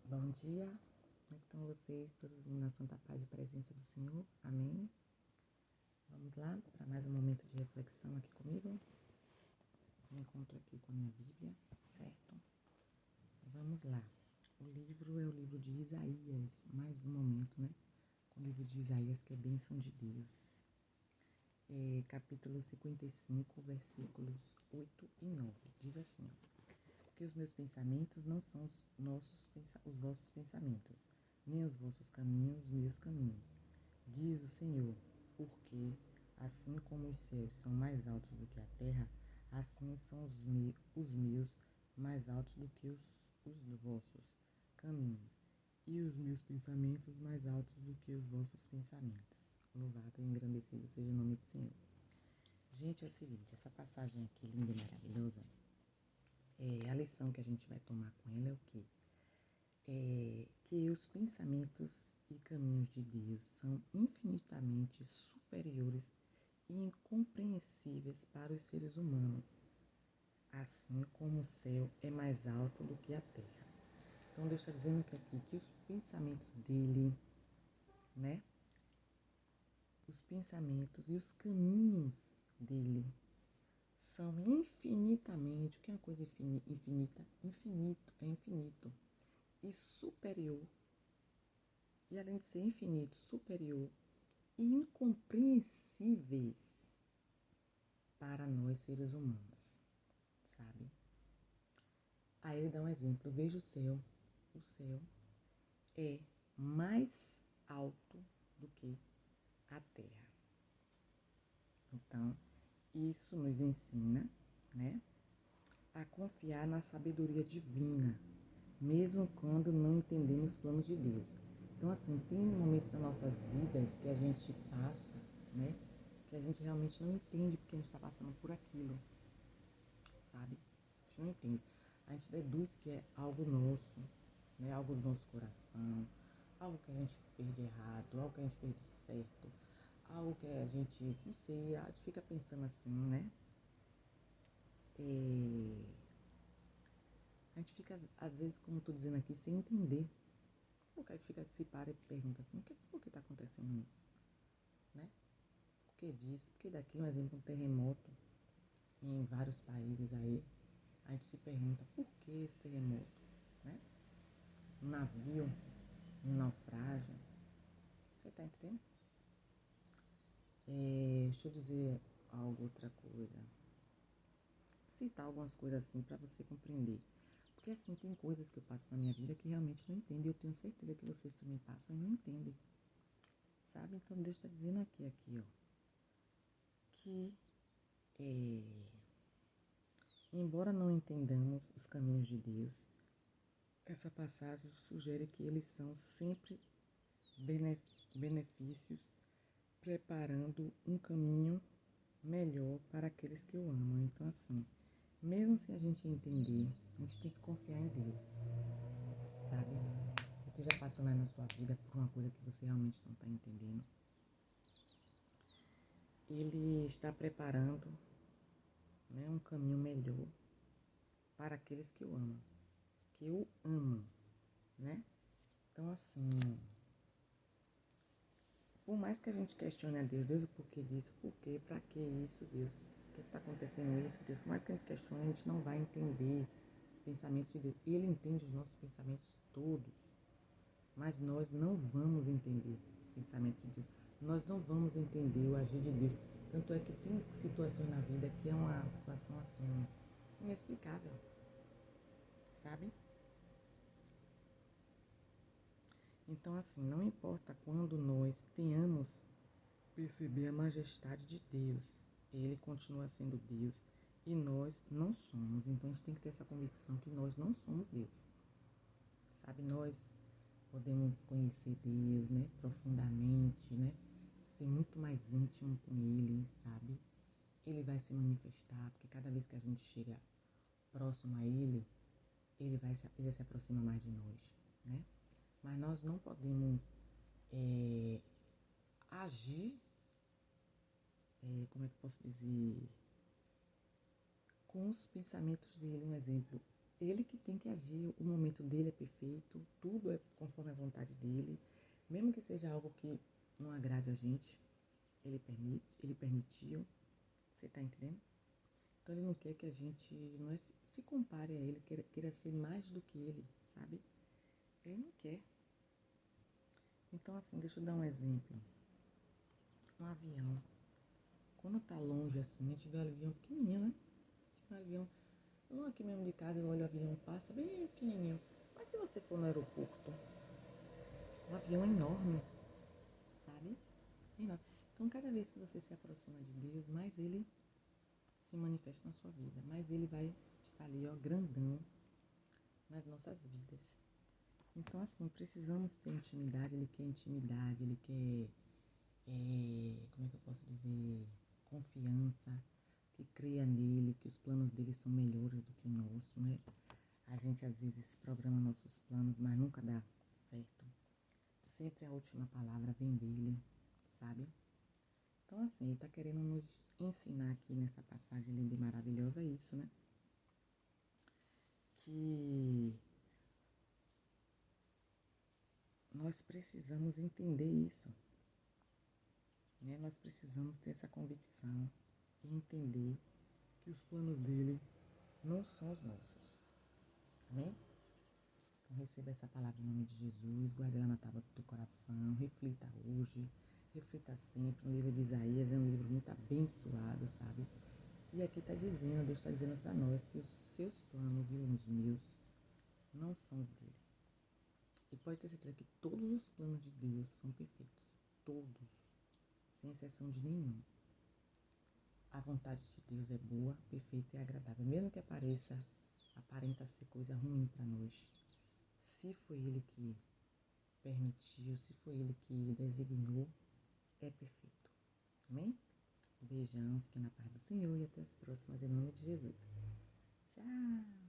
Bom dia, como estão vocês? Todo mundo na santa paz e presença do Senhor, amém? Vamos lá para mais um momento de reflexão aqui comigo. Me encontro aqui com a minha Bíblia, certo? Vamos lá. O livro é o livro de Isaías, mais um momento, né? Com o livro de Isaías, que é bênção de Deus. Capítulo 55, versículos 8 e 9. Diz assim, ó: Porque os meus pensamentos não são os vossos pensamentos, nem os vossos caminhos, os meus caminhos, diz o Senhor, porque assim como os céus são mais altos do que a terra, assim são os meus mais altos do que os vossos caminhos, e os meus pensamentos mais altos do que os vossos pensamentos. Louvado e engrandecido seja o nome do Senhor. Gente, é o seguinte, essa passagem aqui, linda e maravilhosa, a lição que a gente vai tomar com ela é o quê? Que os pensamentos e caminhos de Deus são infinitamente superiores e incompreensíveis para os seres humanos, assim como o céu é mais alto do que a terra. Então Deus está dizendo aqui que os pensamentos dele, né? Os pensamentos e os caminhos dele são infinitamente, o que é uma coisa infinita? Infinito, é infinito e superior, e além de ser infinito, superior e incompreensíveis para nós seres humanos, sabe? Aí ele dá um exemplo, veja o céu é mais alto do que a terra. Então, isso nos ensina, né, a confiar na sabedoria divina, mesmo quando não entendemos os planos de Deus. Então, assim, tem momentos das nossas vidas que a gente passa, né, que a gente realmente não entende porque a gente está passando por aquilo, sabe? A gente não entende. A gente deduz que é algo nosso, né, algo do nosso coração, algo que a gente fez de errado, algo que a gente fez de certo, algo que a gente, não sei, a gente fica pensando assim, né? A gente fica, às vezes, como estou dizendo aqui, sem entender. Porque a gente fica, se para e pergunta assim, por que está acontecendo isso? Né? Por que disso? Por que daquilo? Um exemplo, um terremoto em vários países aí. A gente se pergunta, por que esse terremoto? Né? Um navio, um naufrágio. Você está entendendo? Deixa eu dizer outra coisa. Citar algumas coisas assim para você compreender. Porque assim, tem coisas que eu passo na minha vida que realmente não entendo. E eu tenho certeza que vocês também passam e não entendem. Sabe? Então Deus está dizendo aqui, ó, que embora não entendamos os caminhos de Deus, essa passagem sugere que eles são sempre benefícios, preparando um caminho melhor para aqueles que o amam. Então, assim, mesmo se a gente entender, a gente tem que confiar em Deus, sabe? Você esteja passando aí na sua vida por uma coisa que você realmente não está entendendo. Ele está preparando, né, um caminho melhor para aqueles que o amam, né? Então, assim, por mais que a gente questione a Deus, o porquê disso, por quê, pra que isso, Deus? Por que está acontecendo isso, Deus? Por mais que a gente questione, a gente não vai entender os pensamentos de Deus. Ele entende os nossos pensamentos todos, mas nós não vamos entender os pensamentos de Deus. Nós não vamos entender o agir de Deus. Tanto é que tem situações na vida que é uma situação assim, inexplicável, sabe? Então, assim, não importa quando nós tenhamos perceber a majestade de Deus, ele continua sendo Deus e nós não somos. Então, a gente tem que ter essa convicção que nós não somos Deus, sabe? Nós podemos conhecer Deus, né, profundamente, né, ser muito mais íntimo com Ele, sabe? Ele vai se manifestar, porque cada vez que a gente chega próximo a Ele, ele se aproxima mais de nós, né? Mas nós não podemos agir, como é que eu posso dizer, com os pensamentos dele. Um exemplo, ele que tem que agir, o momento dele é perfeito, tudo é conforme a vontade dele, mesmo que seja algo que não agrade a gente, ele permitiu, você tá entendendo? Então ele não quer que a gente não é, se compare a ele, queira ser mais do que ele, sabe? Ele não quer. Então assim, deixa eu dar um exemplo. Um avião, quando tá longe assim, a gente vê o avião pequenininho, né? A gente vê o avião, não aqui mesmo de casa, eu olho o avião passa bem pequenininho. Mas se você for no aeroporto, o avião é enorme, sabe? É enorme. Então cada vez que você se aproxima de Deus, mais ele se manifesta na sua vida, mais ele vai estar ali, ó, grandão nas nossas vidas. Então, assim, precisamos ter intimidade, ele quer intimidade, ele quer, como é que eu posso dizer, confiança, que creia nele, que os planos dele são melhores do que o nosso, né? A gente às vezes programa nossos planos, mas nunca dá certo. Sempre a última palavra vem dele, sabe? Então, assim, ele está querendo nos ensinar aqui nessa passagem linda e maravilhosa isso, né? Que nós precisamos entender isso, né? Nós precisamos ter essa convicção e entender que os planos dele não são os nossos, amém? Então receba essa palavra em nome de Jesus, guarde ela na tábua do teu coração, reflita hoje, reflita sempre. O livro de Isaías é um livro muito abençoado, sabe? E aqui está dizendo, Deus está dizendo para nós que os seus planos e os meus não são os dele. E pode ter certeza que todos os planos de Deus são perfeitos, todos, sem exceção de nenhum. A vontade de Deus é boa, perfeita e agradável, mesmo que aparenta ser coisa ruim para nós. Se foi Ele que permitiu, se foi Ele que designou, é perfeito. Amém? Um beijão, fique na paz do Senhor e até as próximas, em nome de Jesus. Tchau!